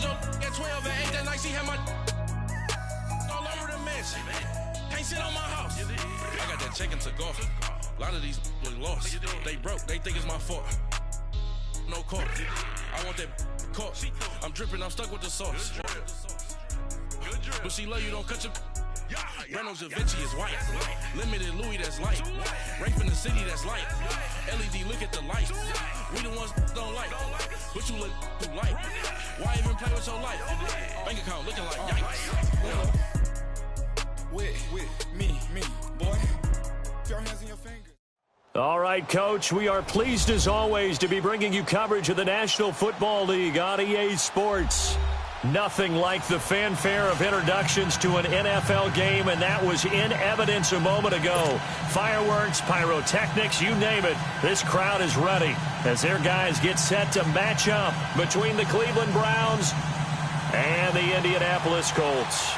told your at 12 and 8 that night she had my all over the mansion. Can't sit on my house. I got that check into golf. A lot of these was lost. They broke. They think it's my fault. No court. I want that court. I'm dripping. I'm stuck with the sauce. But she love you. Don't cut your. Reynolds Da Vinci is white. Limited Louis that's light. Rape in the city that's light. LED look at the lights. We the ones don't like. But you look through light. Why even play with your life? Bank account looking like yikes. With me, boy. Put your hands in your fingers. All right, Coach, we are pleased as always to be bringing you coverage of the National Football League on EA Sports. Nothing like the fanfare of introductions to an NFL game, and that was in evidence a moment ago. Fireworks, pyrotechnics, you name it. This crowd is ready as their guys get set to match up between the Cleveland Browns and the Indianapolis Colts.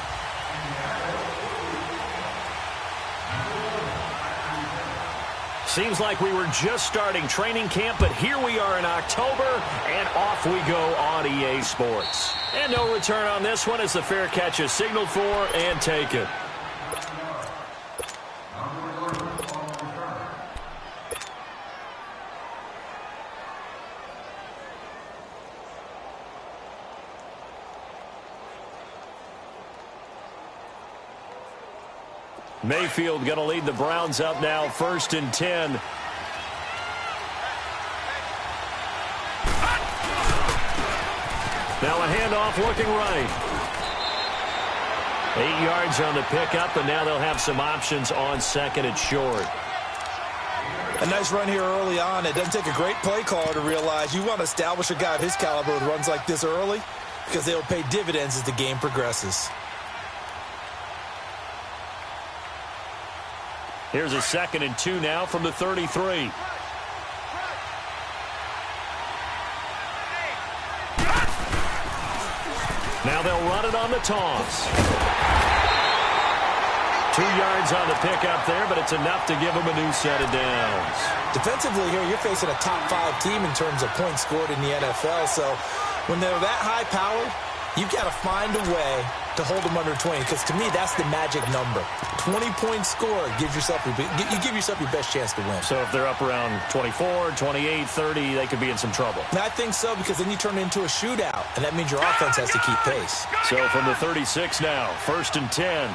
Seems like we were just starting training camp, but here we are in October, and off we go on EA Sports. And no return on this one as the fair catch is signaled for and taken. Mayfield going to lead the Browns up now, 1st and 10. Now a handoff looking right. 8 yards on the pickup, and now they'll have some options on 2nd and short. A nice run here early on. It doesn't take a great play caller to realize you want to establish a guy of his caliber with runs like this early because they'll pay dividends as the game progresses. Here's a 2nd and 2 now from the 33. Now they'll run it on the toss. 2 yards on the pickup there, but it's enough to give them a new set of downs. Defensively here, you're facing a top 5 team in terms of points scored in the NFL. So when they're that high powered, you've got to find a way to hold them under 20, because to me, that's the magic number. 20-point score gives yourself you give yourself your best chance to win. So if they're up around 24, 28, 30, they could be in some trouble. And I think so, because then you turn it into a shootout, and that means your offense has to keep pace. So from the 36 now, 1st and 10.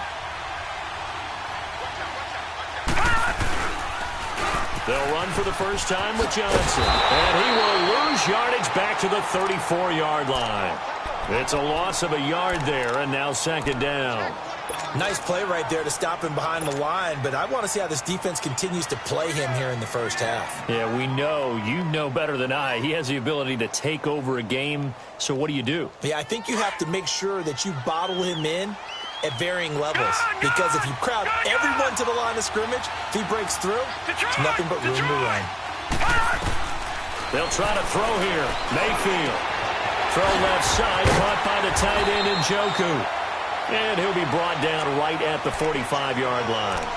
They'll run for the first time with Johnson. And he will lose yardage back to the 34-yard line. It's a loss of a yard there, and now 2nd down. Nice play right there to stop him behind the line, but I want to see how this defense continues to play him here in the first half. Yeah, we know. You know better than I. He has the ability to take over a game, so what do you do? Yeah, I think you have to make sure that you bottle him in at varying levels, because if you crowd everyone to the line of scrimmage, if he breaks through, it's nothing but room to run. They'll try to throw here. Mayfield. Throw left side, caught by the tight end Njoku. And he'll be brought down right at the 45-yard line.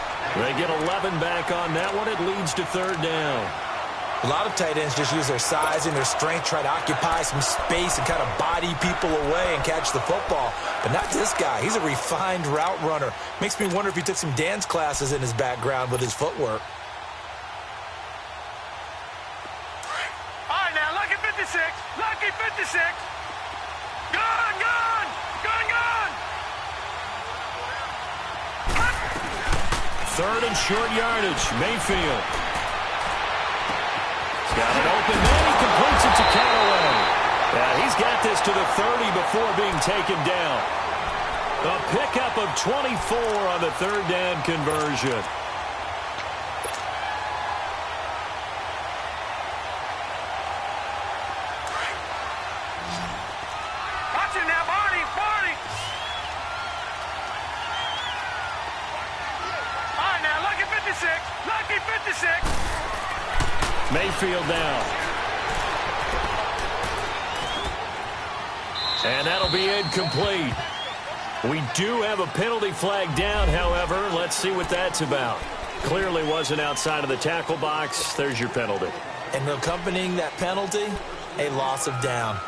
They get 11 back on that one. It leads to 3rd down. A lot of tight ends just use their size and their strength, try to occupy some space and kind of body people away and catch the football. But not this guy. He's a refined route runner. Makes me wonder if he took some dance classes in his background with his footwork. All right, now, lucky 56. Lucky 56. Gone, gone. Gone, gone. 3rd and short yardage. Mayfield. He's got it open. Then he completes it to Callaway. Yeah, he's got this to the 30 before being taken down. A pickup of 24 on the 3rd down conversion. Watch it now, Barney, Barney. All right, now, lucky 56. Lucky 56. Mayfield down. And that'll be incomplete. We do have a penalty flag down, however. Let's see what that's about. Clearly wasn't outside of the tackle box. There's your penalty. And accompanying that penalty, a loss of down.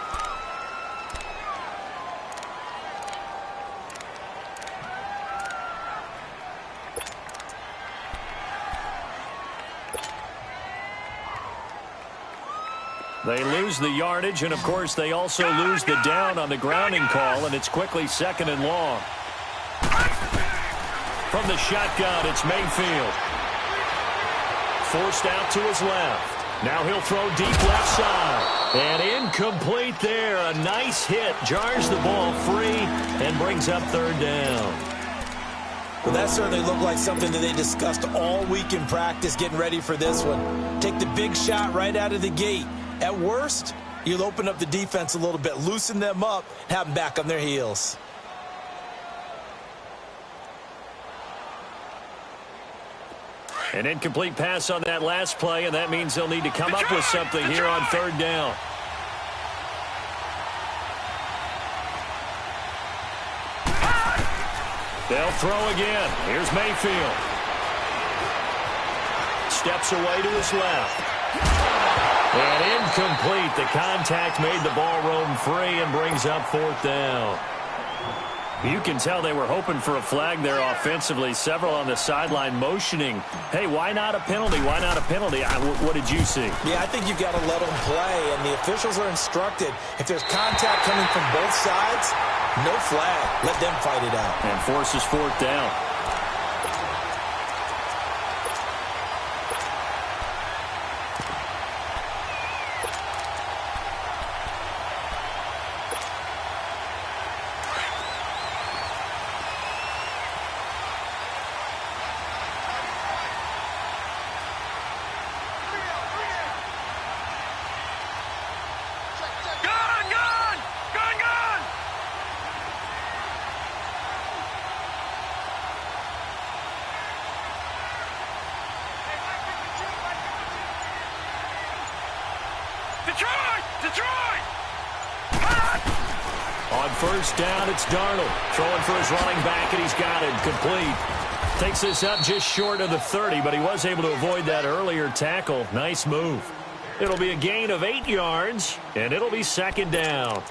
They lose the yardage, and, of course, they also lose the down on the grounding call, and it's quickly 2nd and long. From the shotgun, it's Mayfield. Forced out to his left. Now he'll throw deep left side. And incomplete there. A nice hit. Jars the ball free and brings up 3rd down. Well, that certainly looked like something that they discussed all week in practice getting ready for this one. Take the big shot right out of the gate. At worst, you'll open up the defense a little bit, loosen them up, have them back on their heels. An incomplete pass on that last play, and that means they'll need to come up with something here on 3rd down. They'll throw again. Here's Mayfield. Steps away to his left. And incomplete. The contact made the ball roam free and brings up 4th down. You can tell they were hoping for a flag there offensively. Several on the sideline motioning, hey, why not a penalty? Why not a penalty? What did you see? Yeah, I think you've got to let them play, and the officials are instructed. If there's contact coming from both sides, no flag. Let them fight it out. And forces 4th down. On 1st down, it's Darnold. Throwing for his running back, and he's got it. Complete. Takes this up just short of the 30, but he was able to avoid that earlier tackle. Nice move. It'll be a gain of 8 yards, and it'll be 2nd down.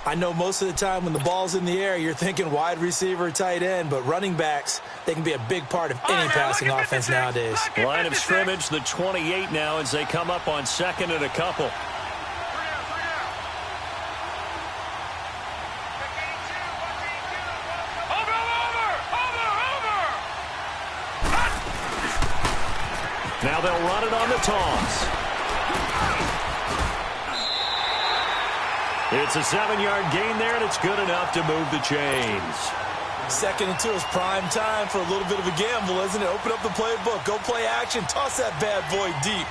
I know most of the time when the ball's in the air, you're thinking wide receiver, tight end, but running backs, they can be a big part of any passing offense nowadays. Line of scrimmage, the 28 now as they come up on 2nd and a couple. Now they'll run it on the toss. It's a 7-yard gain there, and it's good enough to move the chains. 2nd and 2 is prime time for a little bit of a gamble, isn't it? Open up the playbook, go play action, toss that bad boy deep.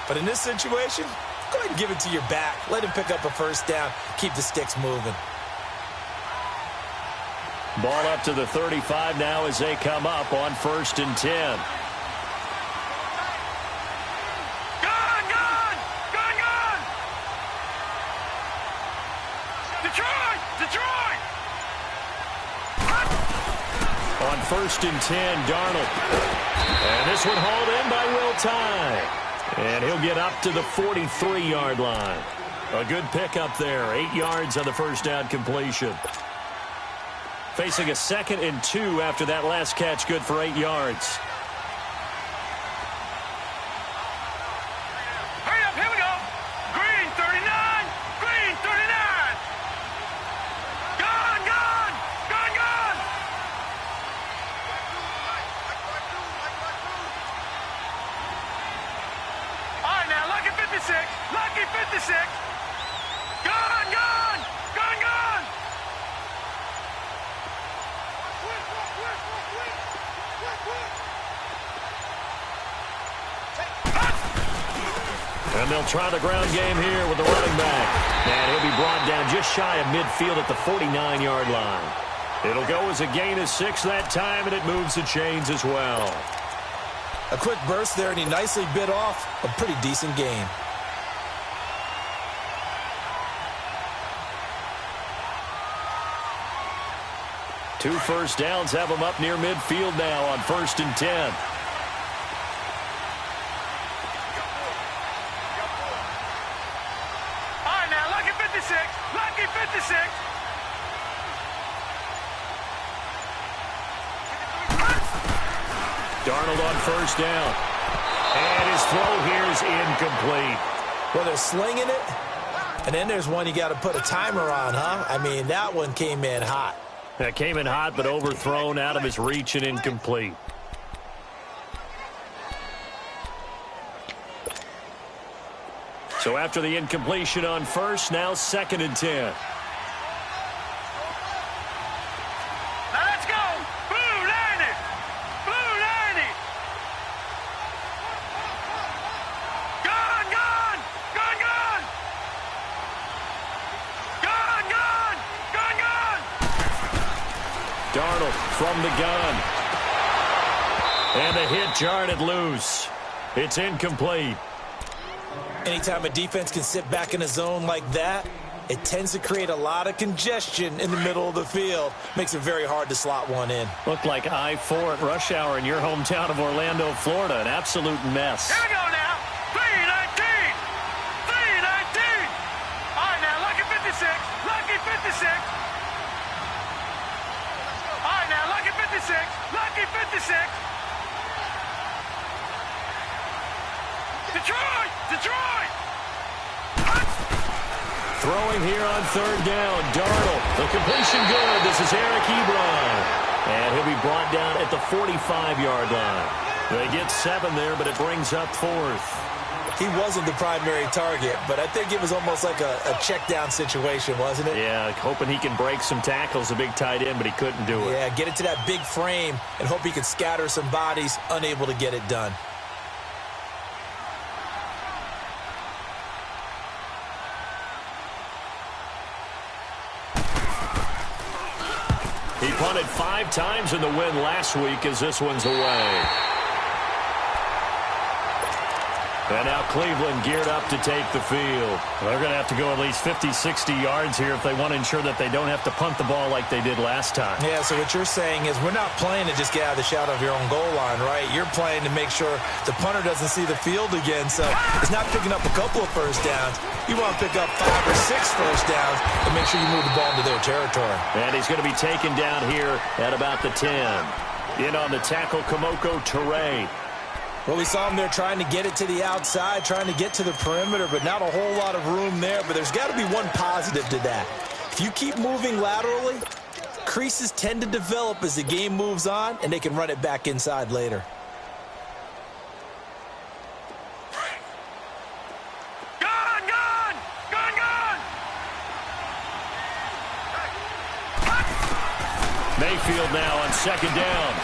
But in this situation, go ahead and give it to your back. Let him pick up a 1st down, keep the sticks moving. Ball up to the 35 now as they come up on 1st and 10. On 1st and 10, Darnold. And this one hauled in by Will Tye. And he'll get up to the 43-yard line. A good pickup there. 8 yards on the 1st down completion. Facing a 2nd and 2 after that last catch, good for 8 yards. Hurry up, here we go. Green 39, green 39. Gone, gone, gone, gone. All right, now, lucky 56, lucky 56. Gone, gone, gone, gone. And they'll try the ground game here with the running back. And he'll be brought down just shy of midfield at the 49-yard line. It'll go as a gain of 6 that time, and it moves the chains as well. A quick burst there, and he nicely bit off a pretty decent gain. Two 1st downs have them up near midfield now on 1st and 10. Lucky 56. Darnold on 1st down. And his throw here is incomplete. Well, they're slinging it, and then there's one you got to put a timer on, huh? I mean, that one came in hot. That came in hot, but overthrown, out of his reach, and incomplete. So after the incompletion on first, now 2nd and 10. Now let's go. Blue, line it. Blue, line it. Gone, gone. Gone, gone. Gone, gone. Gone, gone. Darnold from the gun. And a hit jarred it loose. It's incomplete. Anytime a defense can sit back in a zone like that, it tends to create a lot of congestion in the middle of the field. Makes it very hard to slot one in. Looked like I-4 at rush hour in your hometown of Orlando, Florida. An absolute mess. Here we go now. 319. 319. All right, now, lucky 56. Lucky 56. All right, now, lucky 56. Lucky 56. Detroit! Detroit! Throwing here on 3rd down. Darnold. The completion good. This is Eric Ebron. And he'll be brought down at the 45-yard line. They get 7 there, but it brings up 4th. He wasn't the primary target, but I think it was almost like a check-down situation, wasn't it? Yeah, hoping he can break some tackles, a big tight end, but he couldn't do it. Yeah, get it to that big frame and hope he can scatter some bodies, unable to get it done. He punted 5 times in the win last week as this one's away. And now Cleveland geared up to take the field. They're going to have to go at least 50, 60 yards here if they want to ensure that they don't have to punt the ball like they did last time. Yeah, so what you're saying is we're not playing to just get out of the shadow of your own goal line, right? You're playing to make sure the punter doesn't see the field again. So it's not picking up a couple of first downs. You want to pick up 5 or 6 first downs and make sure you move the ball into their territory. And he's going to be taken down here at about the 10. In on the tackle, Kamoko Toure. Well, we saw him there trying to get it to the outside, trying to get to the perimeter, but not a whole lot of room there. But there's got to be one positive to that. If you keep moving laterally, creases tend to develop as the game moves on, and they can run it back inside later. Gone, gone. Gone, gone. Mayfield now on 2nd down.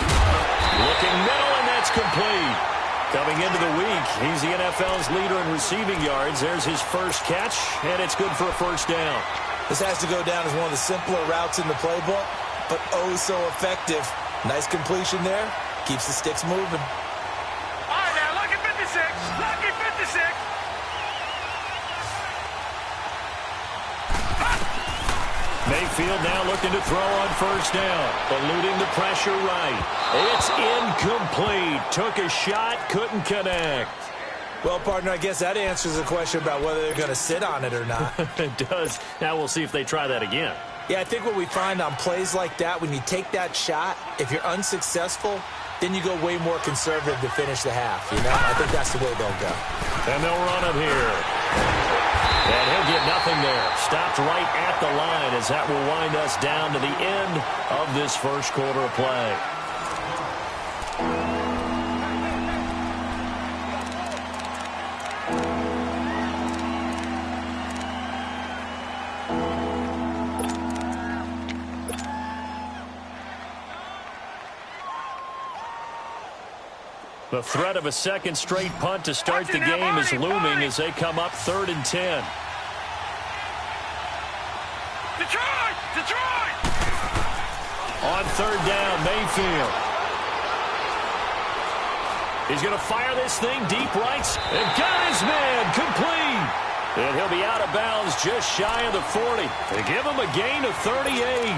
Looking middle, and that's complete. Coming into the week, he's the NFL's leader in receiving yards. There's his first catch, and it's good for a first down. This has to go down as one of the simpler routes in the playbook, but oh so effective. Nice completion there. Keeps the sticks moving. All right, now, lucky 56. Lucky 56. Mayfield now looking to throw on first down. Eluding the pressure right. It's incomplete. Took a shot, couldn't connect. Well, partner, I guess that answers the question about whether they're going to sit on it or not. It does. Now we'll see if they try that again. Yeah, I think what we find on plays like that, when you take that shot, if you're unsuccessful, then you go way more conservative to finish the half, you know? I think that's the way they'll go. And they'll run him here. And he'll get nothing there. Stopped right at the line as that will wind us down to the end of this first quarter of play. The threat of a second straight punt to start the game is looming as they come up 3rd and 10. Detroit! Detroit! On 3rd down, Mayfield. He's going to fire this thing deep right. And got his man complete. And he'll be out of bounds just shy of the 40. They give him a gain of 38.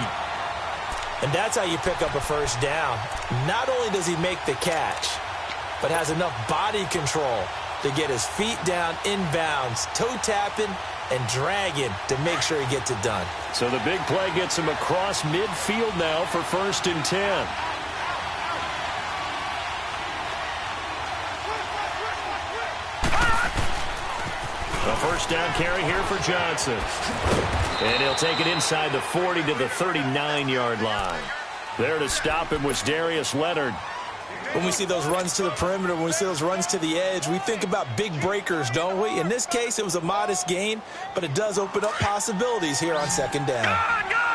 And that's how you pick up a first down. Not only does he make the catch, but has enough body control to get his feet down inbounds, toe tapping and dragging to make sure he gets it done. So the big play gets him across midfield now for 1st and 10. A first down carry here for Johnson. And he'll take it inside the 40 to the 39-yard line. There to stop him was Darius Leonard. When we see those runs to the perimeter, when we see those runs to the edge, we think about big breakers, don't we? In this case, it was a modest gain, but it does open up possibilities here on second down. Gone!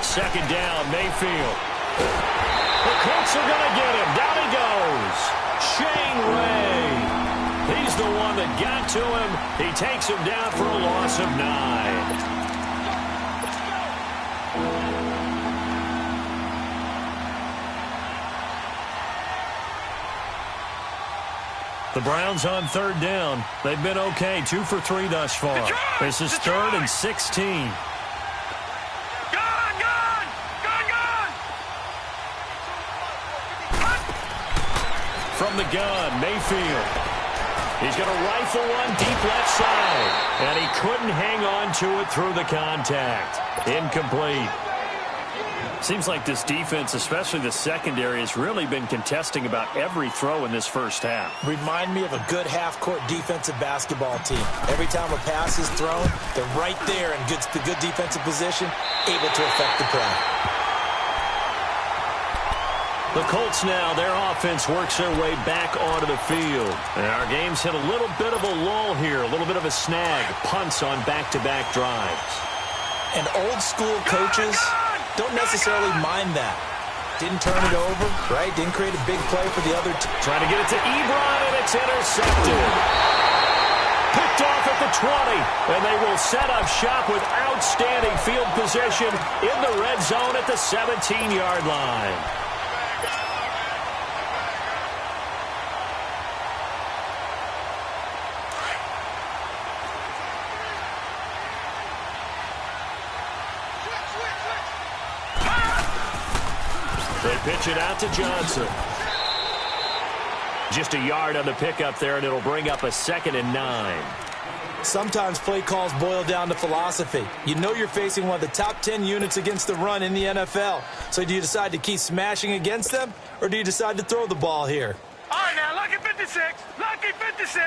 Second down, Mayfield. The Colts are going to get him. Down he goes. Shane Ray. He's the one that got to him. He takes him down for a loss of 9. The Browns on third down. They've been okay, 2 for 3 thus far. This is third and 16. From the gun, Mayfield. He's going to rifle one deep left side. And he couldn't hang on to it through the contact. Incomplete. Seems like this defense, especially the secondary, has really been contesting about every throw in this first half. Remind me of a good half-court defensive basketball team. Every time a pass is thrown, they're right there in good defensive position, able to affect the play. The Colts now, their offense works their way back onto the field. And our game's hit a little bit of a lull here, a little bit of a snag. Punts on back-to-back drives. And old-school coaches don't necessarily mind that. Didn't turn it over, right? Didn't create a big play for the other team. Trying to get it to Ebron, and it's intercepted. Picked off at the 20, and they will set up shop with outstanding field position in the red zone at the 17-yard line. They pitch it out to Johnson. Just a yard on the pickup there, and it'll bring up a 2nd and 9. Sometimes play calls boil down to philosophy. You know you're facing one of the top 10 units against the run in the NFL. So do you decide to keep smashing against them, or do you decide to throw the ball here? All right, now, lucky 56. Lucky 56.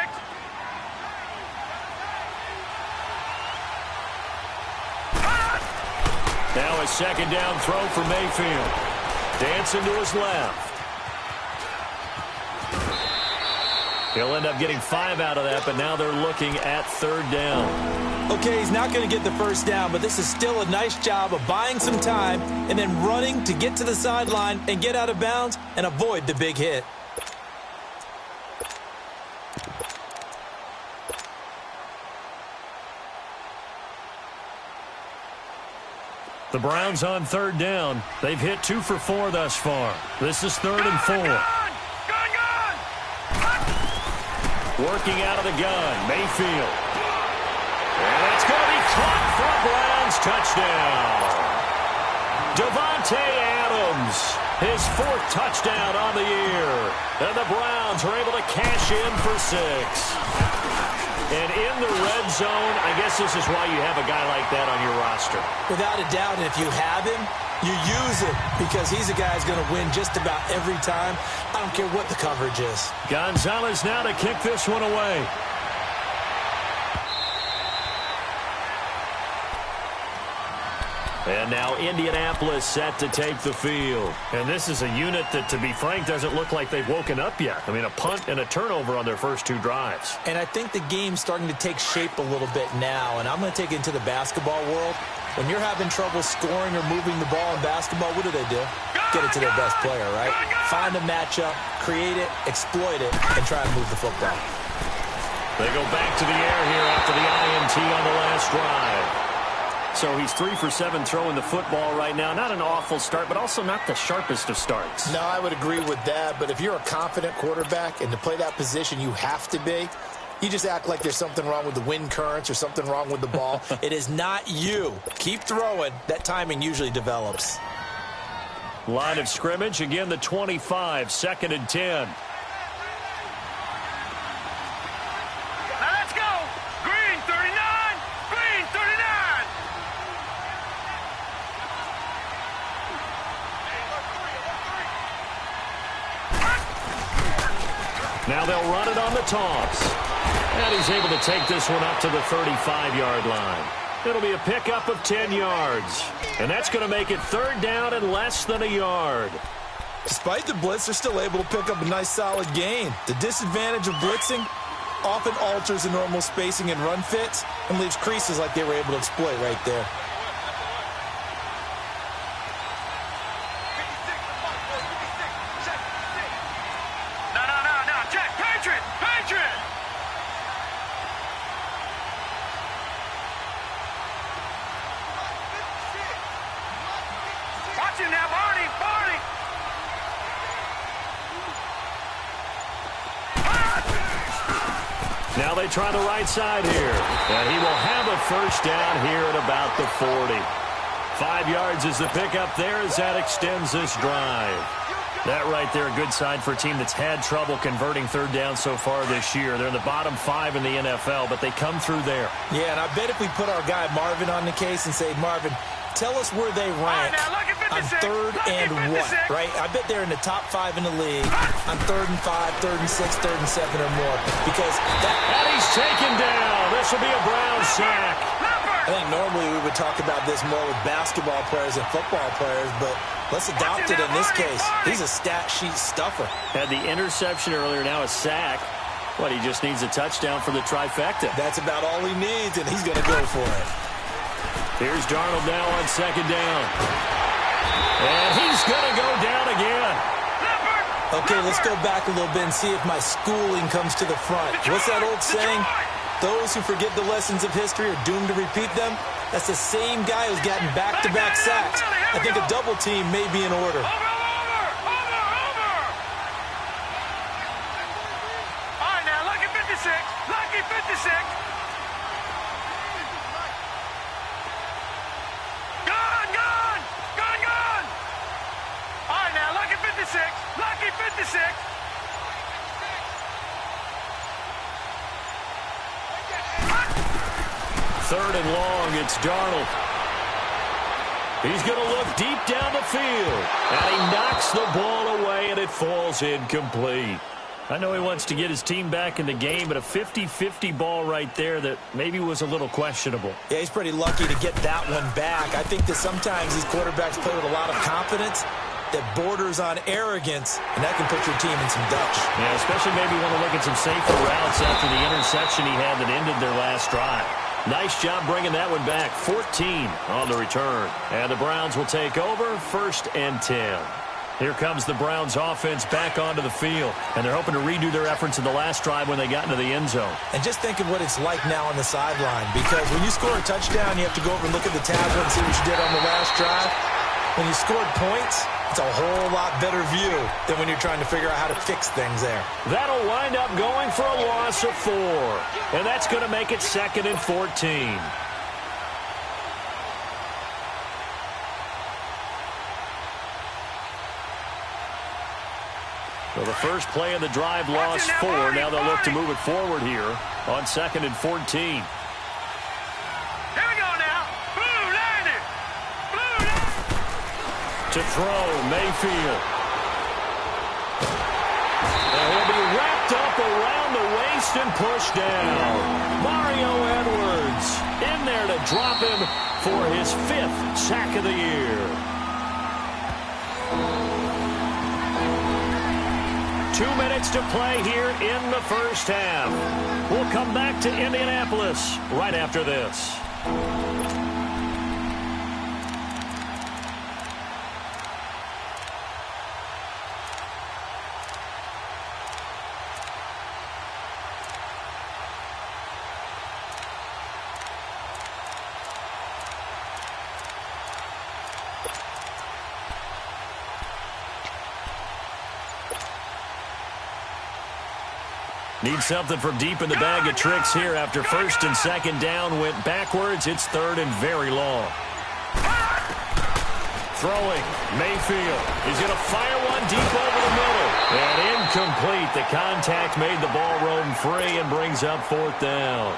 Now a second down throw for Mayfield. Dancing to his left. He'll end up getting 5 out of that, but now they're looking at third down. Okay, he's not going to get the first down, but this is still a nice job of buying some time and then running to get to the sideline and get out of bounds and avoid the big hit. The Browns on third down. They've hit 2 for 4 thus far. This is 3rd and 4. Working out of the gun, Mayfield. And it's going to be caught for a Browns touchdown. Davante Adams, his 4th touchdown on the year. And the Browns are able to cash in for 6. And in the red zone, I guess this is why you have a guy like that on your roster. Without a doubt, and if you have him, you use it because he's a guy who's going to win just about every time. I don't care what the coverage is. Gonzalez now to kick this one away. And now Indianapolis set to take the field. And this is a unit that, to be frank, doesn't look like they've woken up yet. I mean, a punt and a turnover on their first 2 drives. And I think the game's starting to take shape a little bit now. And I'm going to take it into the basketball world. When you're having trouble scoring or moving the ball in basketball, what do? Get it to their best player, right? Find a matchup, create it, exploit it, and try and move the football. They go back to the air here after the INT on the last drive. So he's 3 for 7 throwing the football right now. Not an awful start, but also not the sharpest of starts. No, I would agree with that. But if you're a confident quarterback and to play that position you have to be, you just act like there's something wrong with the wind currents or something wrong with the ball. It is not you. Keep throwing. That timing usually develops. Line of scrimmage, again the 25, 2nd and 10. Now let's go. Green 39. Green 39. they'll run it on the toss. And he's able to take this one up to the 35-yard line. It'll be a pickup of 10 yards. And that's going to make it third down and less than a yard. Despite the blitz, they're still able to pick up a nice solid gain. The disadvantage of blitzing often alters the normal spacing and run fits and leaves creases like they were able to exploit right there. No, Jack, Patriot! Watch him now, Barney! Now they try the right side here. And he will have a first down here at about the 40. 5 yards is the pickup there as that extends this drive. That right there, a good sign for a team that's had trouble converting third down so far this year. They're in the bottom 5 in the NFL, but they come through there. Yeah, and I bet if we put our guy Marvin on the case and say, Marvin, tell us where they rank on third and what, right? I bet they're in the top 5 in the league on 3rd and 5, 3rd and 6, 3rd and 7 or more. Because that... And he's taken down. This will be a Brown sack. I think normally we would talk about this more with basketball players and football players, but let's adopt it in this case. He's a stat sheet stuffer. Had the interception earlier, now a sack. What, he just needs a touchdown for the trifecta. That's about all he needs, and he's going to go for it. Here's Darnold now on second down. And he's going to go down again. Okay, let's go back a little bit and see if my schooling comes to the front. What's that old saying? Those who forget the lessons of history are doomed to repeat them. That's the same guy who's gotten back-to-back sacks. I think a double team may be in order. Over! All right, now, lucky 56. Lucky 56. Gone! All right, now, lucky 56. Lucky 56. Third and long, it's Darnold. He's going to look deep down the field. And he knocks the ball away, and it falls incomplete. I know he wants to get his team back in the game, but a 50-50 ball right there that maybe was a little questionable. Yeah, he's pretty lucky to get that one back. I think that sometimes these quarterbacks play with a lot of confidence that borders on arrogance, and that can put your team in some dutch. Yeah, especially maybe want to look at some safer routes after the interception he had that ended their last drive. Nice job bringing that one back. 14 on the return. And the Browns will take over, 1st and 10. Here comes the Browns offense back onto the field. And they're hoping to redo their efforts in the last drive when they got into the end zone. And just think of what it's like now on the sideline. Because when you score a touchdown, you have to go over and look at the tablet and see what you did on the last drive. When you scored points, it's a whole lot better view than when you're trying to figure out how to fix things there. That'll wind up going for a loss of 4. And that's going to make it 2nd and 14. So the first play of the drive lost 4. Now they'll look to move it forward here on 2nd and 14. Here we go now. Blue landed. To throw, Mayfield. And he'll be wrapped up around the waist and pushed down. Mario Edwards in there to drop him for his 5th sack of the year. 2 minutes to play here in the first half. We'll come back to Indianapolis right after this. Need something from deep in the bag of tricks here after 1st and 2nd down went backwards. It's 3rd and very long. Throwing, Mayfield. He's going to fire one deep over the middle. And incomplete. The contact made the ball roam free and brings up 4th down.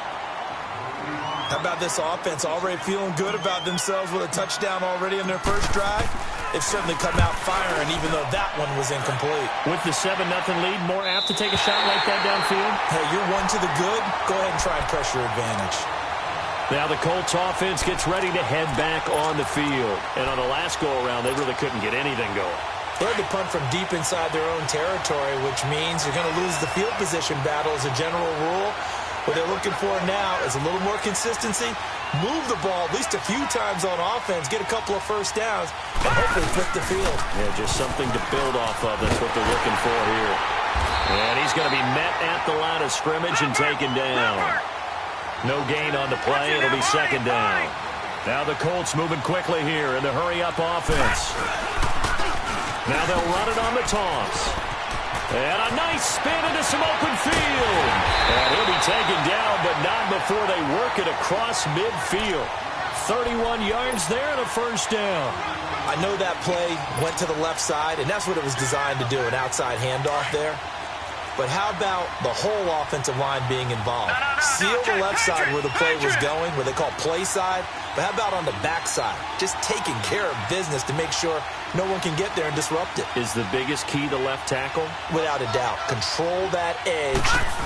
How about this offense already feeling good about themselves with a touchdown already in their first drive? they've certainly come out firing, even though that one was incomplete. With the 7-0 lead, more apt to take a shot like that downfield? Hey, you're one to the good. Go ahead and try and press your advantage. Now the Colts offense gets ready to head back on the field. And on the last go-around, they really couldn't get anything going. They had to punt from deep inside their own territory, which means you're going to lose the field position battle as a general rule. What they're looking for now is a little more consistency, move the ball at least a few times on offense, get a couple of first downs, and hopefully flip the field. Yeah, just something to build off of. That's what they're looking for here. And he's going to be met at the line of scrimmage and taken down. No gain on the play. It'll be second down. Now the Colts moving quickly here in the hurry-up offense. Now they'll run it on the toss. And a nice spin into some open field. And he'll be taken down, but not before they work it across midfield. 31 yards there and a first down. I know that play went to the left side, and that's what it was designed to do, an outside handoff there. But how about the whole offensive line being involved? Seal the left side where the play was going, where they call play side. But how about on the back side? Just taking care of business to make sure no one can get there and disrupt it. Is the biggest key the left tackle? Without a doubt. Control that edge.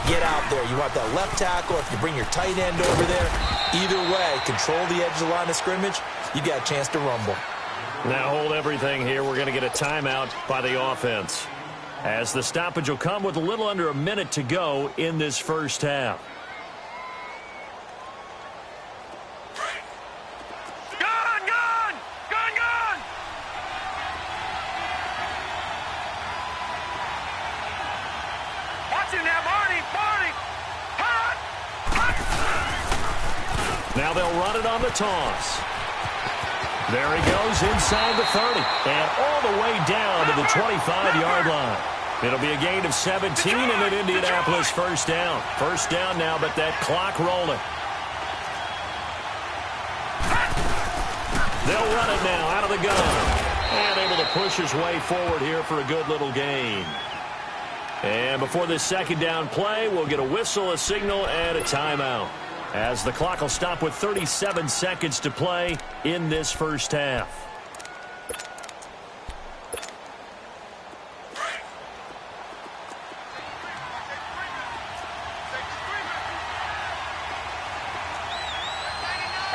Get out there. You want that left tackle. If you bring your tight end over there, either way, control the edge of the line of scrimmage, you got a chance to rumble. Now hold everything here. We're going to get a timeout by the offense, as the stoppage will come with a little under a minute to go in this first half. Now they'll run it on the toss. There he goes inside the 30 and all the way down to the 25-yard line. It'll be a gain of 17 and an Indianapolis first down. First down now, but that clock rolling. They'll run it now out of the gun. And able to push his way forward here for a good little gain. And before this second down play, we'll get a whistle, a signal, and a timeout, as the clock will stop with 37 seconds to play in this first half.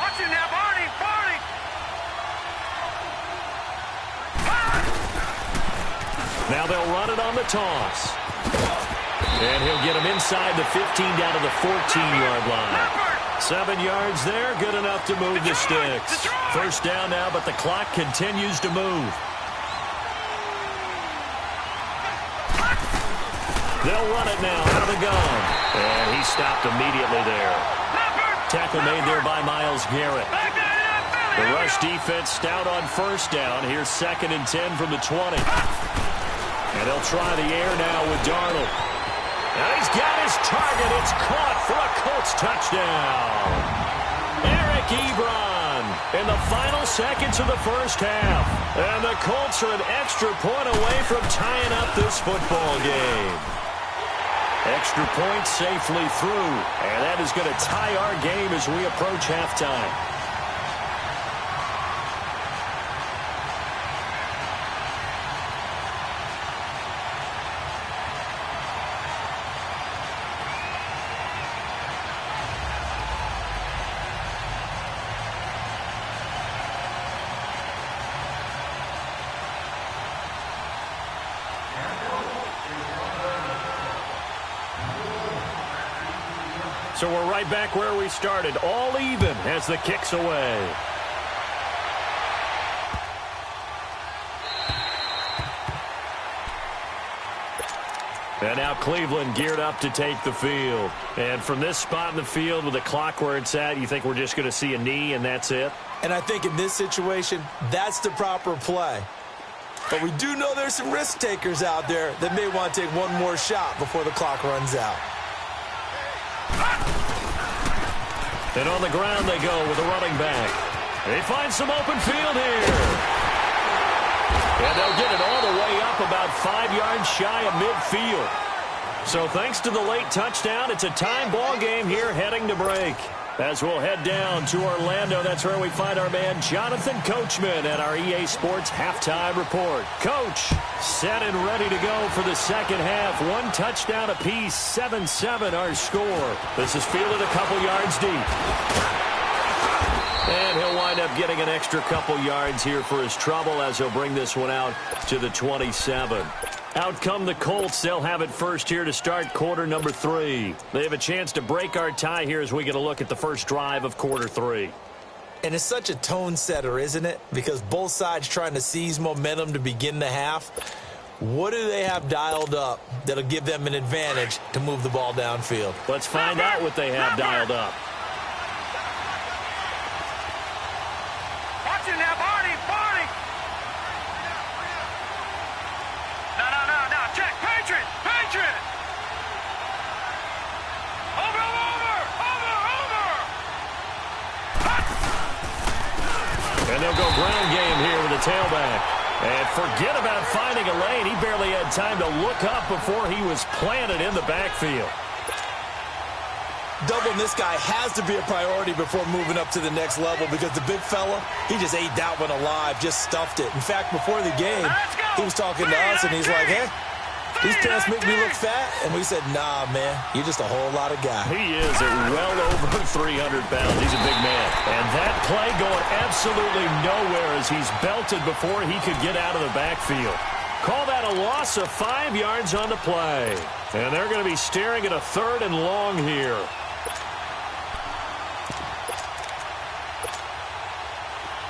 Watch it now, Barney! Now they'll run it on the toss. And he'll get him inside the 15 down to the 14-yard line. 7 yards there, good enough to move the sticks. First down now, but the clock continues to move. They'll run it now out of the gun. And he stopped immediately there. Tackle made there by Myles Garrett. The rush defense stout on first down. Here's 2nd and 10 from the 20. And they'll try the air now with Darnold. And he's got his target. It's caught for a Colts touchdown. Eric Ebron in the final seconds of the first half. And the Colts are an extra point away from tying up this football game. Extra point safely through. And that is going to tie our game as we approach halftime. So we're right back where we started, all even as the kick's away. And now Cleveland geared up to take the field. And from this spot in the field with the clock where it's at, you think we're just going to see a knee and that's it? And I think in this situation, that's the proper play. But we do know there's some risk takers out there that may want to take one more shot before the clock runs out. And on the ground they go with a running back. They find some open field here. And they'll get it all the way up about 5 yards shy of midfield. So thanks to the late touchdown, it's a tie ball game here heading to break. As we'll head down to Orlando, that's where we find our man Jonathan Coachman at our EA Sports Halftime Report. Coach, set and ready to go for the second half. One touchdown apiece, 7-7 our score. This is fielded a couple yards deep. And he'll wind up getting an extra couple yards here for his trouble as he'll bring this one out to the 27. Out come the Colts. They'll have it first here to start quarter number 3. They have a chance to break our tie here as we get a look at the first drive of quarter 3. And it's such a tone setter, isn't it? Because both sides trying to seize momentum to begin the half. What do they have dialed up that'll give them an advantage to move the ball downfield? Let's find out what they have dialed up. Watch it now, Barney, Barney. No, check, Patriot, Patriot. Over. And they'll go ground game here with the tailback. And forget about finding a lane. He barely had time to look up before he was planted in the backfield. Doubling this guy has to be a priority before moving up to the next level because the big fella, he just ate that one alive, just stuffed it. In fact, before the game, he was talking to us, and he's like, hey, these pants make me look fat. And we said, nah, man, you're just a whole lot of guy. He is at well over 300 pounds. He's a big man. And that play going absolutely nowhere as he's belted before he could get out of the backfield. Call that a loss of 5 yards on the play. And they're going to be staring at a 3rd and long here.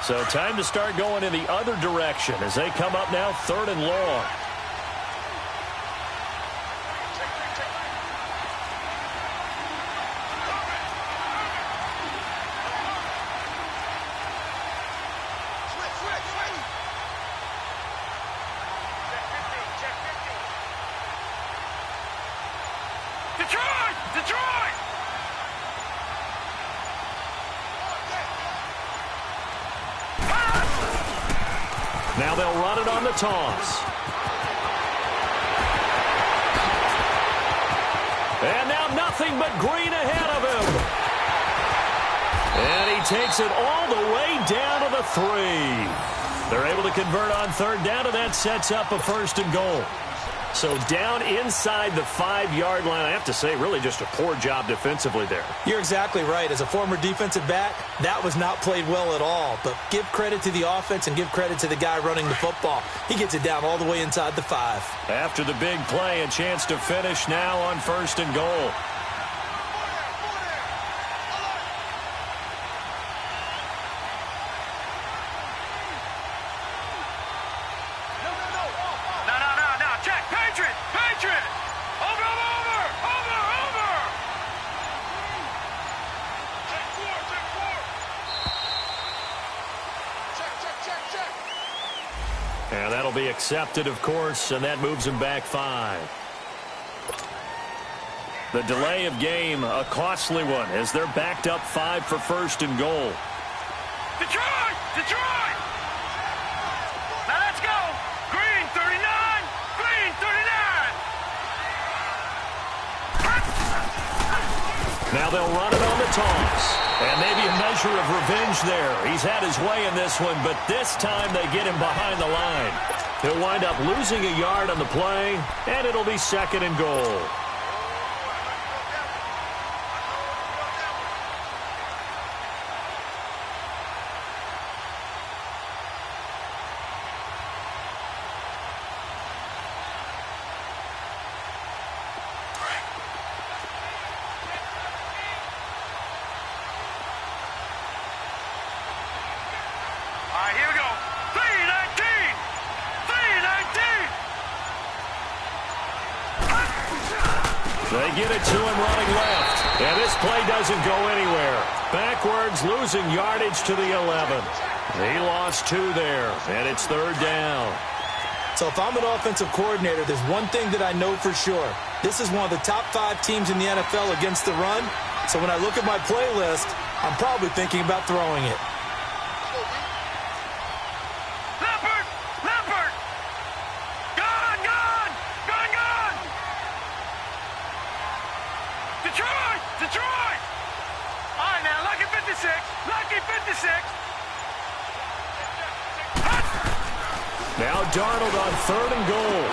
So time to start going in the other direction as they come up now 3rd and long. Detroit! Now they'll run it on the toss. And now nothing but green ahead of him. And he takes it all the way down to the 3. They're able to convert on 3rd down, and that sets up a 1st and goal. So down inside the 5-yard line. I have to say, really just a poor job defensively there. You're exactly right. As a former defensive back, that was not played well at all. But give credit to the offense and give credit to the guy running the football. He gets it down all the way inside the 5. After the big play, a chance to finish now on 1st and goal. And that'll be accepted, of course, and that moves him back 5. The delay of game, a costly one, as they're backed up 5 for 1st and goal. Detroit! Now let's go! Green 39! Green 39! Now they'll run it on the toss. And maybe a measure of revenge there. He's had his way in this one, but this time they get him behind the line. He'll wind up losing a yard on the play, and it'll be 2nd and goal. Here we go. 319! 319! They get it to him running left. And this play doesn't go anywhere. Backwards, losing yardage to the 11. He lost 2 there, and it's 3rd down. So if I'm an offensive coordinator, there's one thing that I know for sure. This is one of the top 5 teams in the NFL against the run. So when I look at my playlist, I'm probably thinking about throwing it. Detroit! All right, now 56. Lucky 56. Now Darnold on 3rd and goal.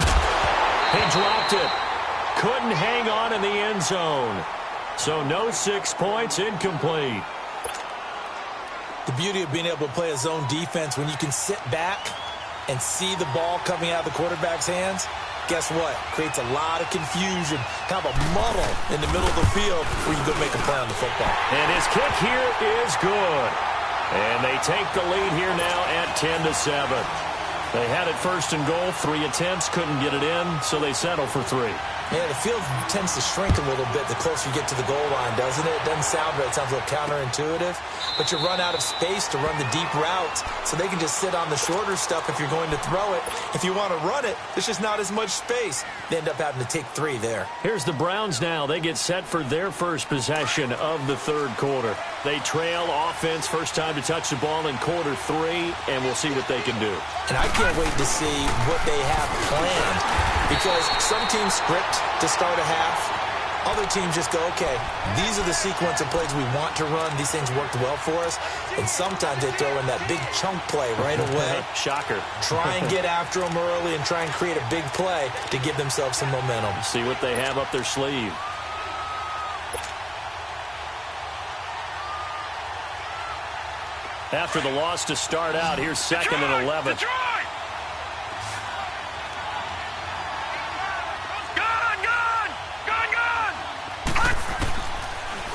He dropped it. Couldn't hang on in the end zone. So no 6 points, incomplete. The beauty of being able to play a zone defense when you can sit back and see the ball coming out of the quarterback's hands, guess what? Creates a lot of confusion, kind of a muddle in the middle of the field where you can go make a play on the football. And his kick here is good. And they take the lead here now at 10-7. They had it 1st and goal, 3 attempts, couldn't get it in, so they settle for 3. Yeah, the field tends to shrink a little bit the closer you get to the goal line, doesn't it? It doesn't sound right. It sounds a little counterintuitive. But you run out of space to run the deep routes, so they can just sit on the shorter stuff if you're going to throw it. If you want to run it, there's just not as much space. They end up having to take 3 there. Here's the Browns now. They get set for their first possession of the 3rd quarter. They trail offense, first time to touch the ball in quarter 3, and we'll see what they can do. And I can't wait to see what they have planned, because some teams script to start a half. Other teams just go, okay, these are the sequence of plays we want to run. These things worked well for us. And sometimes they throw in that big chunk play right away. Shocker. Try and get after them early and try and create a big play to give themselves some momentum. See what they have up their sleeve. After the loss to start out, here's 2nd and 11. Detroit!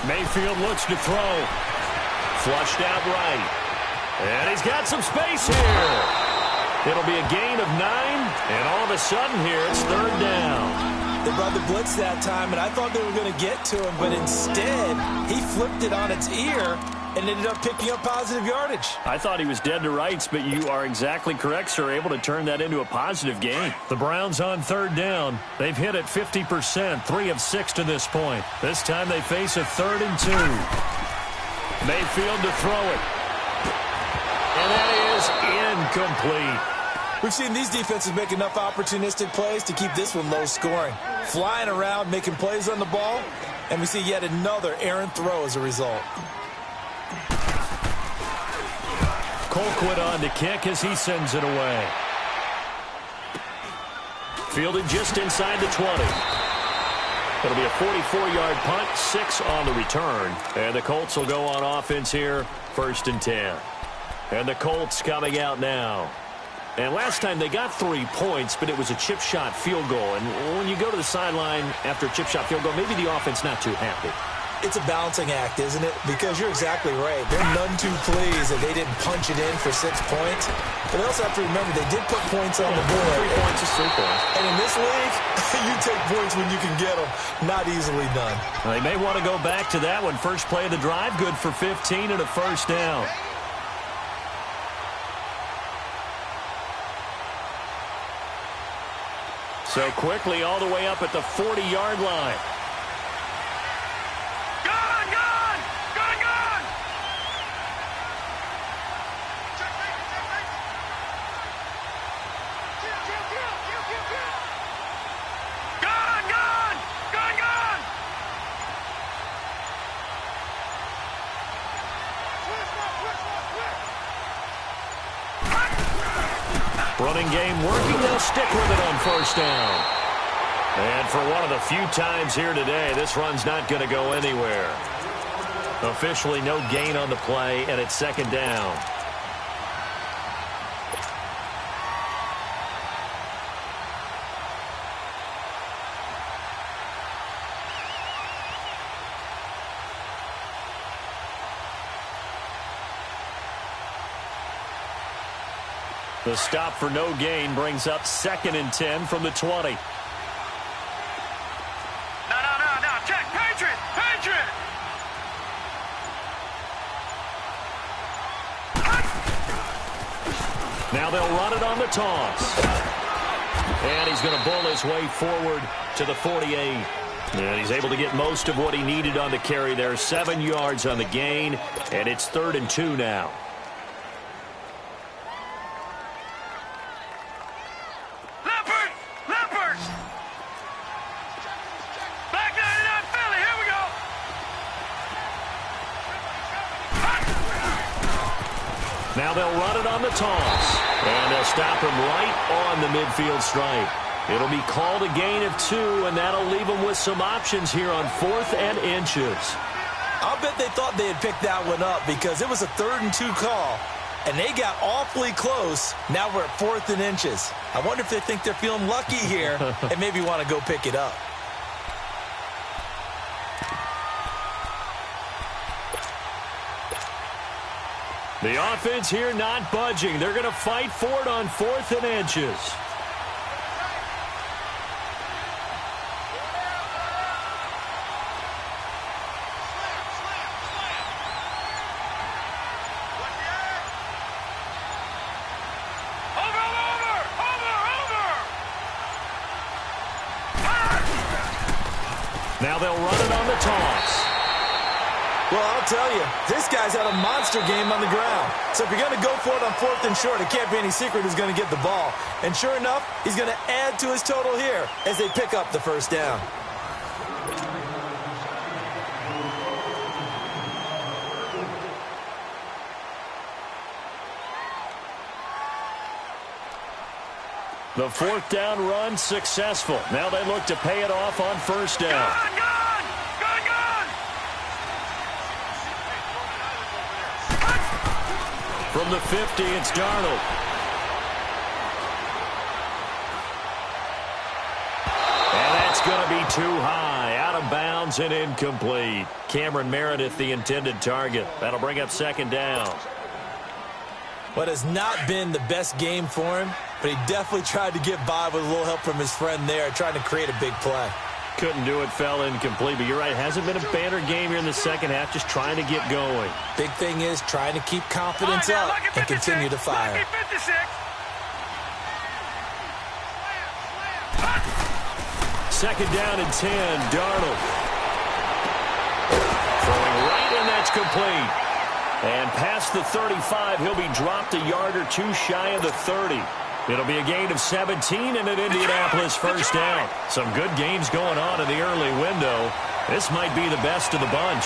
Mayfield looks to throw. Flushed out right. And he's got some space here. It'll be a gain of 9. And all of a sudden here, it's 3rd down. They brought the blitz that time, and I thought they were going to get to him. But instead, he flipped it on its ear and ended up picking up positive yardage. I thought he was dead to rights, but you are exactly correct, sir. Able to turn that into a positive gain. The Browns on 3rd down. They've hit it 50%, 3 of 6 to this point. This time they face a 3rd and 2. Mayfield to throw it. And that is incomplete. We've seen these defenses make enough opportunistic plays to keep this one low scoring. Flying around, making plays on the ball, and we see yet another errant throw as a result. Colquitt on to kick as he sends it away. Fielded just inside the 20. It'll be a 44-yard punt, 6 on the return. And the Colts will go on offense here, 1st and 10. And the Colts coming out now. And last time they got 3 points, but it was a chip shot field goal. And when you go to the sideline after a chip shot field goal, maybe the offense not too happy. It's a balancing act, isn't it? Because you're exactly right. They're none too pleased that they didn't punch it in for 6 points. But they also have to remember they did put points on the board. 3 points is 3 points. And in this league, you take points when you can get them. Not easily done. They may want to go back to that one. First play of the drive, good for 15 and a 1st down. So quickly all the way up at the 40-yard line. Running game working. They'll stick with it on 1st down. And for one of the few times here today, this run's not going to go anywhere. Officially no gain on the play, and it's 2nd down. The stop for no gain brings up 2nd and 10 from the 20. No. Check. Patriot. Now they'll run it on the toss. And he's going to bull his way forward to the 48. And he's able to get most of what he needed on the carry there. 7 yards on the gain, and it's 3rd and 2 now. Back 99 Philly, here we go. Now they'll run it on the toss. And they'll stop him right on the midfield stripe. It'll be called a gain of 2, and that'll leave them with some options here on 4th and inches. I'll bet they thought they had picked that one up because it was a 3rd and 2 call, and they got awfully close. Now we're at 4th and inches. I wonder if they think they're feeling lucky here and maybe want to go pick it up. The offense here not budging. They're going to fight for it on 4th and inches. Now they'll run it on the toss. Well, I'll tell you, this guy's had a monster game on the ground. So if you're going to go for it on 4th and short, it can't be any secret who's going to get the ball. And sure enough, he's going to add to his total here as they pick up the first down. The 4th down run successful. Now they look to pay it off on 1st down. From the 50, it's Darnold. And that's going to be too high. Out of bounds and incomplete. Cameron Meredith, the intended target. That'll bring up 2nd down. What has not been the best game for him, but he definitely tried to get by with a little help from his friend there, trying to create a big play. Couldn't do it, fell incomplete, but you're right. It hasn't been a banner game here in the second half, just trying to get going. Big thing is trying to keep confidence up and continue to fire. Second down and 10, Darnold. Throwing right, and that's complete. And past the 35, he'll be dropped a yard or 2 shy of the 30. It'll be a gain of 17 and an Indianapolis first down. Some good games going on in the early window. This might be the best of the bunch.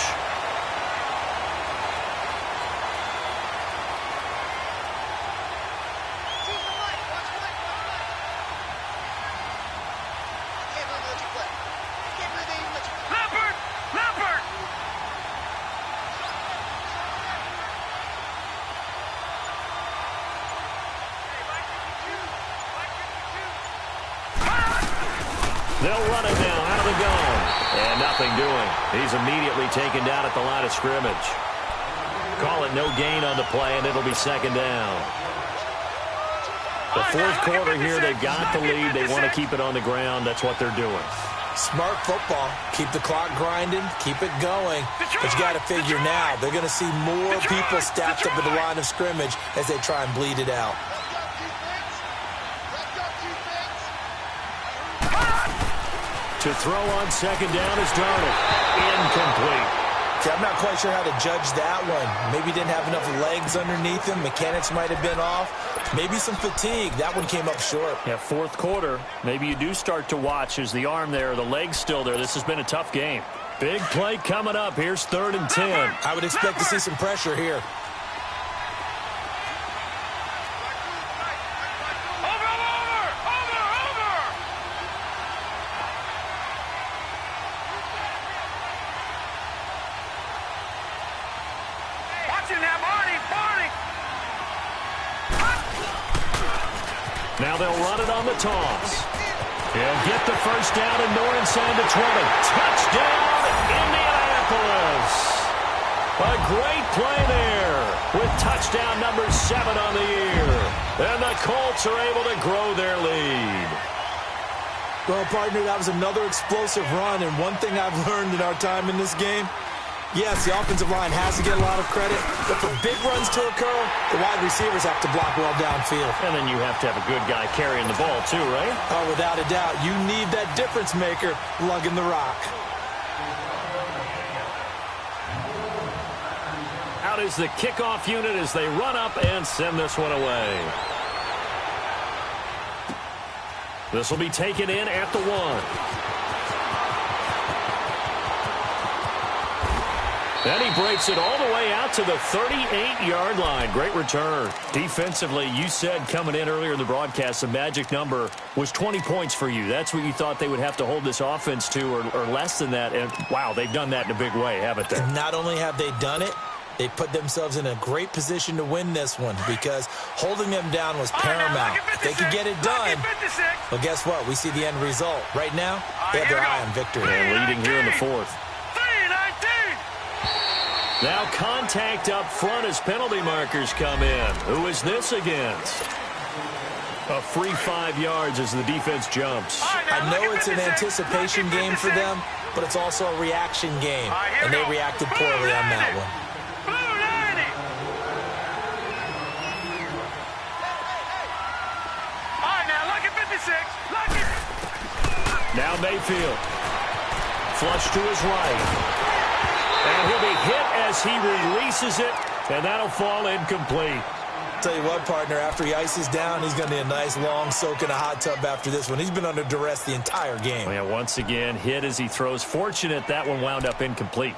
They'll run it now out of the gun. And nothing doing. He's immediately taken down at the line of scrimmage. Call it no gain on the play, and it'll be 2nd down. The 4th quarter here, they've got the lead. They want to keep it on the ground. That's what they're doing. Smart football. Keep the clock grinding. Keep it going. But you got to figure now, they're going to see more people stacked up at the line of scrimmage as they try and bleed it out. To throw on 2nd down is Darnold. Incomplete. See, I'm not quite sure how to judge that one. Maybe he didn't have enough legs underneath him. Mechanics might have been off. Maybe some fatigue. That one came up short. Yeah, 4th quarter. Maybe you do start to watch. Is the arm there, the leg's still there? This has been a tough game. Big play coming up. Here's 3rd and 10. I would expect to see some pressure here. Now they'll run it on the toss. He'll get the first down and more inside the 20. Touchdown, Indianapolis. A great play there with touchdown number 7 on the year. And the Colts are able to grow their lead. Well, partner, that was another explosive run. And one thing I've learned in our time in this game, yes, the offensive line has to get a lot of credit, but for big runs to occur, the wide receivers have to block well downfield. And then you have to have a good guy carrying the ball too, right? Oh, without a doubt. You need that difference maker lugging the rock. Out is the kickoff unit as they run up and send this one away. This will be taken in at the 1. Then he breaks it all the way out to the 38-yard line. Great return. Defensively, you said coming in earlier in the broadcast, the magic number was 20 points for you. That's what you thought they would have to hold this offense to, or less than that. And, wow, they've done that in a big way, haven't they? Not only have they done it, they put themselves in a great position to win this one because holding them down was paramount. If they could get it done, well, guess what? We see the end result. Right now, they have their eye on victory. And leading here in the fourth. Now contact up front as penalty markers come in. Who is this against? A free 5 yards as the defense jumps. I know it's an anticipation game for them, but it's also a reaction game, and they reacted poorly on that one. Now Mayfield. Flush to his right. And he'll be hit as he releases it, and that'll fall incomplete. Tell you what, partner, after he ices down, he's going to need a nice long soak in a hot tub after this one. He's been under duress the entire game. Yeah, once again, hit as he throws. Fortunate that one wound up incomplete.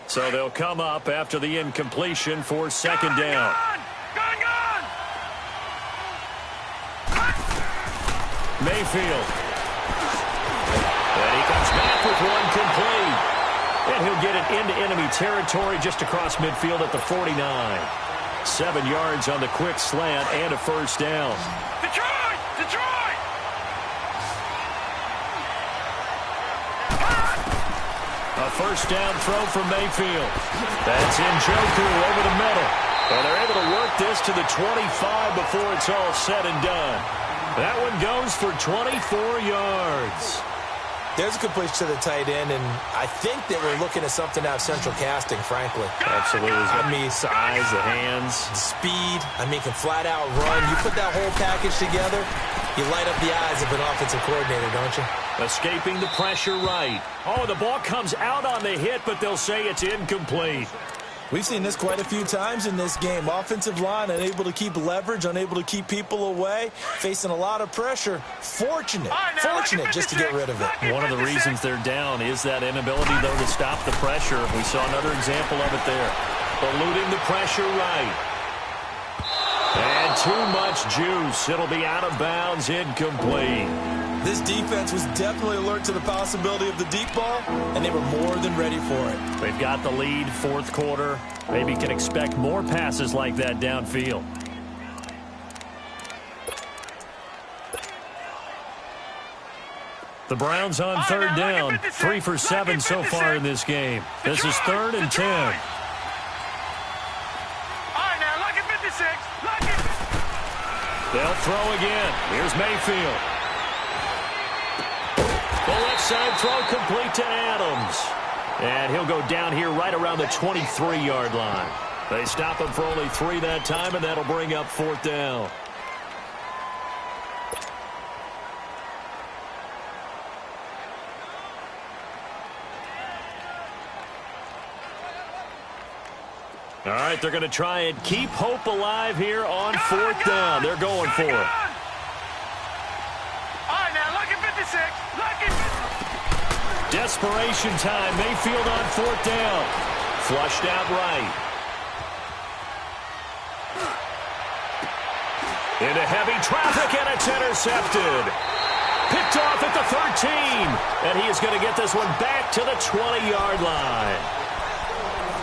So they'll come up after the incompletion for second down. Mayfield. And he comes back with one complete. And he'll get it into enemy territory just across midfield at the 49. 7 yards on the quick slant and a first down. Detroit! Detroit! A first down throw from Mayfield. That's Njoku over the middle. And they're able to work this to the 25 before it's all said and done. That one goes for 24 yards. There's a completion to the tight end, and I think that we're looking at something out of central casting, frankly. Absolutely. I mean, size, the hands. Speed. I mean, can flat out run. You put that whole package together, you light up the eyes of an offensive coordinator, don't you? Escaping the pressure right. Oh, the ball comes out on the hit, but they'll say it's incomplete. We've seen this quite a few times in this game. Offensive line unable to keep leverage, unable to keep people away, facing a lot of pressure. Fortunate just to get rid of it. One of the reasons they're down is that inability, though, to stop the pressure. We saw another example of it there. Eluding the pressure right. And too much juice. It'll be out of bounds, incomplete. This defense was definitely alert to the possibility of the deep ball, and they were more than ready for it. They've got the lead, fourth quarter. Maybe can expect more passes like that downfield. The Browns on third down, 3 for 7 so far in this game. This is 3rd and 10. All right, now, lucky 56. Lucky. They'll throw again. Here's Mayfield. The left side throw complete to Adams. And he'll go down here right around the 23-yard line. They stop him for only 3 that time, and that'll bring up 4th down. All right, they're going to try and keep hope alive here on 4th down. They're going for it. Desperation time. Mayfield on 4th down. Flushed out right. Into heavy traffic, and it's intercepted. Picked off at the 13. And he is going to get this one back to the 20-yard line.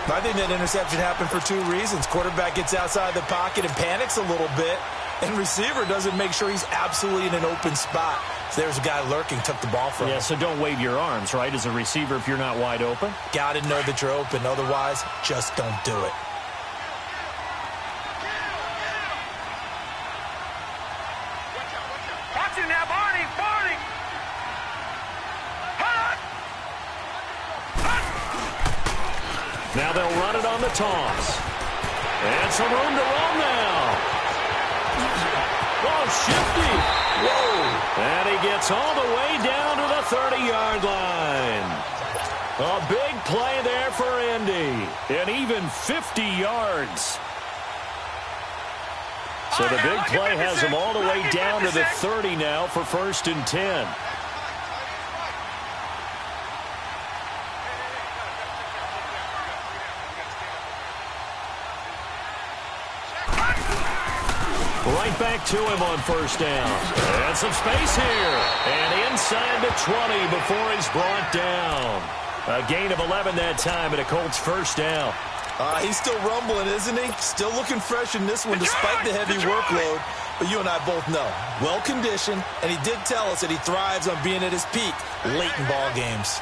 I think that interception happened for 2 reasons. Quarterback gets outside the pocket and panics a little bit. And receiver doesn't make sure he's absolutely in an open spot. So there's a guy lurking, took the ball from him. Yeah, so don't wave your arms, right, as a receiver if you're not wide open. Got to know that you're open. Otherwise, just don't do it. Watch him now, Barney. Barney. Now they'll run it on the toss. And some room to roll now. Oh, shifty. Whoa. And he gets all the way down to the 30-yard line. A big play there for Indy. And even 50 yards. So the big play has them all the way down to the 30 now for 1st and 10. Right back to him on 1st down. And some space here. And inside the 20 before he's brought down. A gain of 11 that time and a Colts 1st down. He's still rumbling, isn't he? Still looking fresh in this one despite the heavy workload. But you and I both know, well-conditioned, and he did tell us that he thrives on being at his peak late in ball games.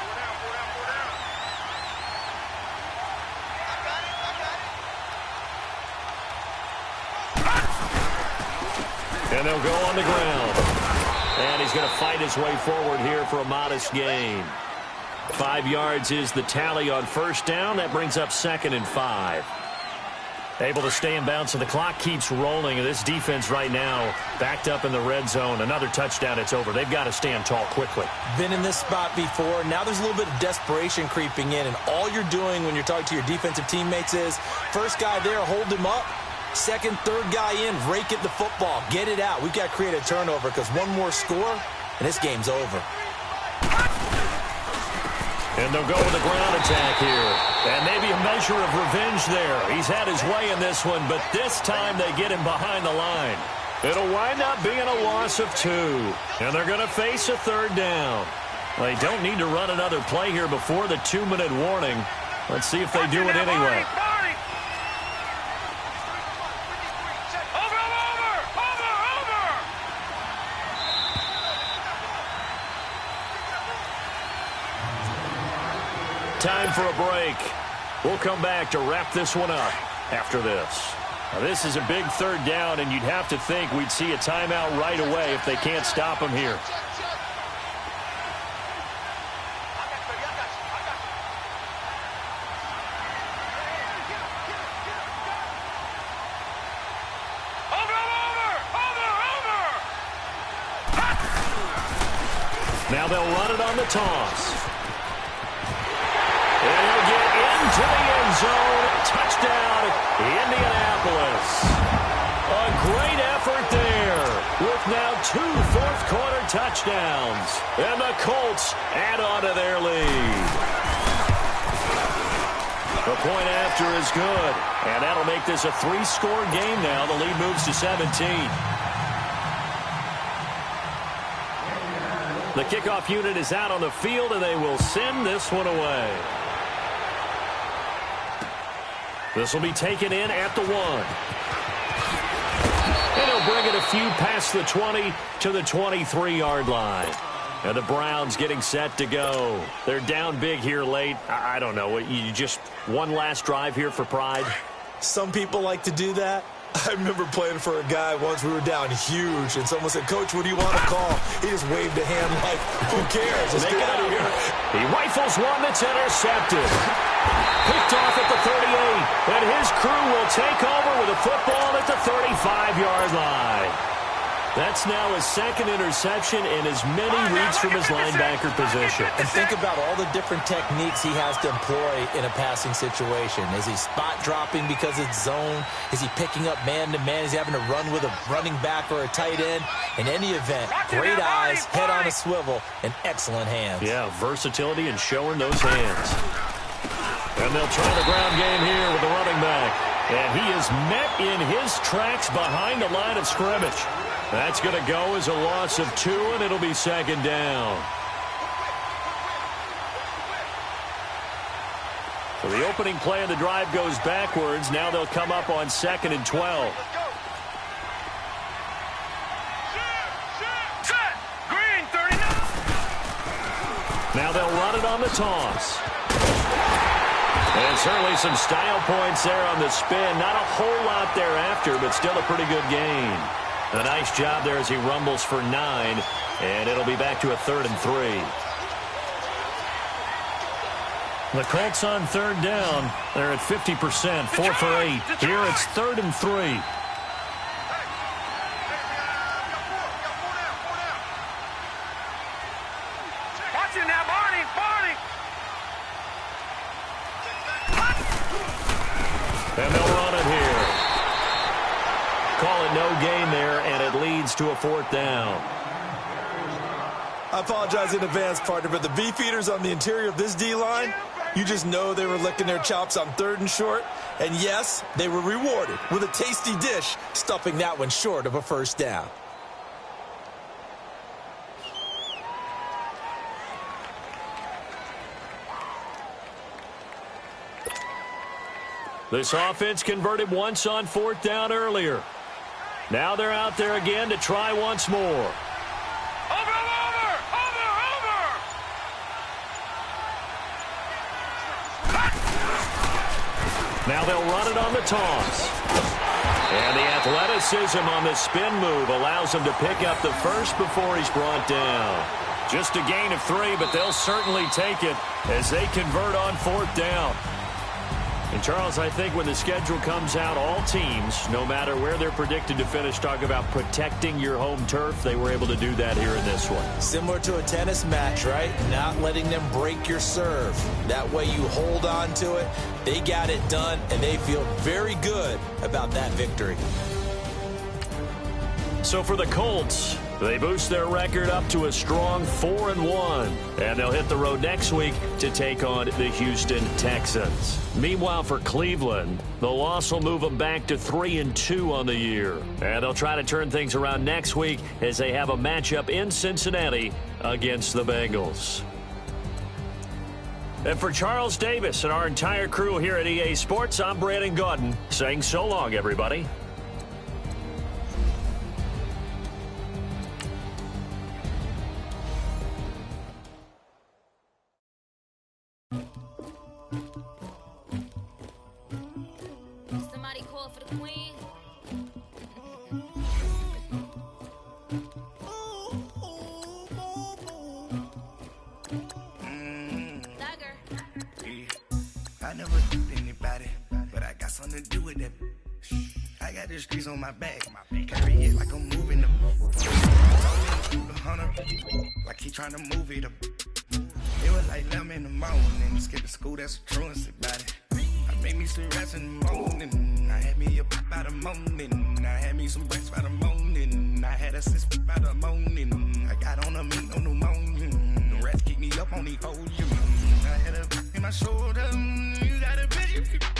And they'll go on the ground. And he's going to fight his way forward here for a modest gain. 5 yards is the tally on 1st down. That brings up 2nd and 5. Able to stay in bounds, so the clock keeps rolling. And this defense right now backed up in the red zone. Another touchdown, it's over. They've got to stand tall quickly. Been in this spot before. Now there's a little bit of desperation creeping in. And all you're doing when you're talking to your defensive teammates is, first guy there, hold him up. Second, third guy in, rake at the football. Get it out. We've got to create a turnover because one more score, and this game's over. And they'll go with a ground attack here. And maybe a measure of revenge there. He's had his way in this one, but this time they get him behind the line. It'll wind up being a loss of 2. And they're going to face a 3rd down. They don't need to run another play here before the 2-minute warning. Let's see if they do it anyway. Time for a break. We'll come back to wrap this one up after this. Now, this is a big 3rd down, and you'd have to think we'd see a timeout right away if they can't stop him here. Now they'll run it on the toss. And he'll get into the end zone. Touchdown, Indianapolis. A great effort there with now 2 fourth-quarter touchdowns. And the Colts add on to their lead. The point after is good. And that'll make this a 3-score game now. The lead moves to 17. The kickoff unit is out on the field, and they will send this one away. This will be taken in at the 1. And he'll bring it a few past the 20 to the 23-yard line. And the Browns getting set to go. They're down big here late. I don't know. You just one last drive here for pride? Some people like to do that. I remember playing for a guy once. We were down huge, and someone said, "Coach, what do you want to call?" He just waved a hand like, who cares? Let's get out of here. He rifles one that's intercepted. Picked off at the 38, and his crew will take over with a football at the 35-yard line. That's now his 2nd interception and as many reads from his linebacker position. And think about all the different techniques he has to employ in a passing situation. Is he spot dropping because it's zone? Is he picking up man-to-man? Is he having to run with a running back or a tight end? In any event, great eyes, head on a swivel, and excellent hands. Yeah, versatility and showing those hands. And they'll try the ground game here with the running back. And he is met in his tracks behind the line of scrimmage. That's going to go as a loss of 2, and it'll be 2nd down. So the opening play of the drive goes backwards. Now they'll come up on 2nd and 12. Now they'll run it on the toss. And certainly some style points there on the spin. Not a whole lot thereafter, but still a pretty good gain. A nice job there as he rumbles for 9, and it'll be back to a 3rd and 3. The Colts on 3rd down. They're at 50%, 4 for 8. Here it's 3rd and 3. Watch it now, Barney. And they'll run it here. Call it no gain leads to a 4th down. I apologize in advance, partner, but the beefeaters on the interior of this D-line, you just know they were licking their chops on 3rd and short. And yes, they were rewarded with a tasty dish, stuffing that one short of a 1st down. This offense converted once on 4th down earlier. Now they're out there again to try once more. Now they'll run it on the toss. And the athleticism on the spin move allows him to pick up the first before he's brought down. Just a gain of 3, but they'll certainly take it as they convert on 4th down. And, Charles, I think when the schedule comes out, all teams, no matter where they're predicted to finish, talk about protecting your home turf. They were able to do that here in this one. Similar to a tennis match, right? Not letting them break your serve. That way you hold on to it. They got it done, and they feel very good about that victory. So for the Colts, they boost their record up to a strong 4-1. And they'll hit the road next week to take on the Houston Texans. Meanwhile, for Cleveland, the loss will move them back to 3-2 on the year. And they'll try to turn things around next week as they have a matchup in Cincinnati against the Bengals. And for Charles Davis and our entire crew here at EA Sports, I'm Brandon Gaudin saying so long, everybody. Somebody call for the queen. I never did anybody, but I got something to do with that. I got the streets on my back, carry it like I'm moving them. Like he trying to move it up. It was like 11 in the morning, skip to school, that's a truancy about it. I made me some rest in the morning. I had me a pop by the morning. I had me some breaks by the morning. I had a six by the morning. I got on a meat on the morning. The rest keep me up on the volume. I had a in my shoulder. You got a bitch.